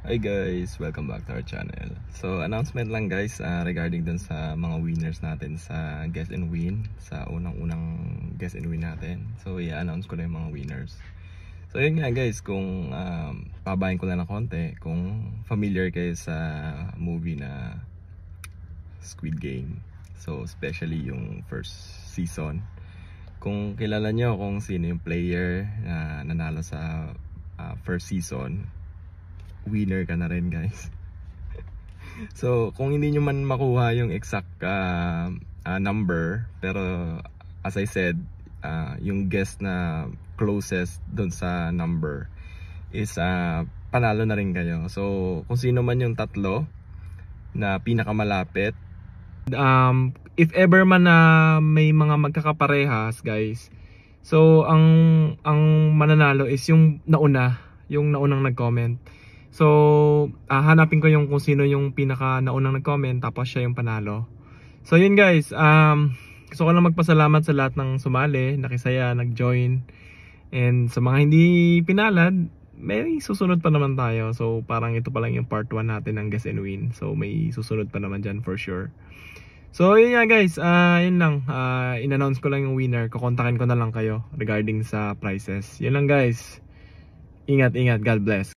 Hi guys, welcome back to our channel. So announcement lang guys regarding dun sa mga winners natin sa Guess and Win, sa unang-unang Guess and Win natin. So i-announce ko na yung mga winners. So yun nga guys, kung pabahin ko lang ng konti, kung familiar kayo sa movie na Squid Game, so especially yung first season, kung kilala nyo kung sino yung player na nanalo sa first season, winner ka na rin guys. So kung hindi nyo man makuha yung exact number, pero as I said, yung guess na closest dun sa number is panalo na rin kayo. So kung sino man yung tatlo na pinakamalapit, if ever man na may mga magkakaparehas guys, so ang mananalo is yung naunang nag-comment. So hanapin ko yung kung sino yung pinaka naunang nag-comment, tapos siya yung panalo. So yun guys, gusto ko lang magpasalamat sa lahat ng sumali, nakisaya, nag-join. And sa mga hindi pinalad, may susunod pa naman tayo. So parang ito pa lang yung part 1 natin ng Guess and Win. So may susunod pa naman dyan for sure. So yun nga guys, yun lang, in-announce ko lang yung winner. Kukontakin ko na lang kayo regarding sa prizes. Yun lang guys, ingat, God bless.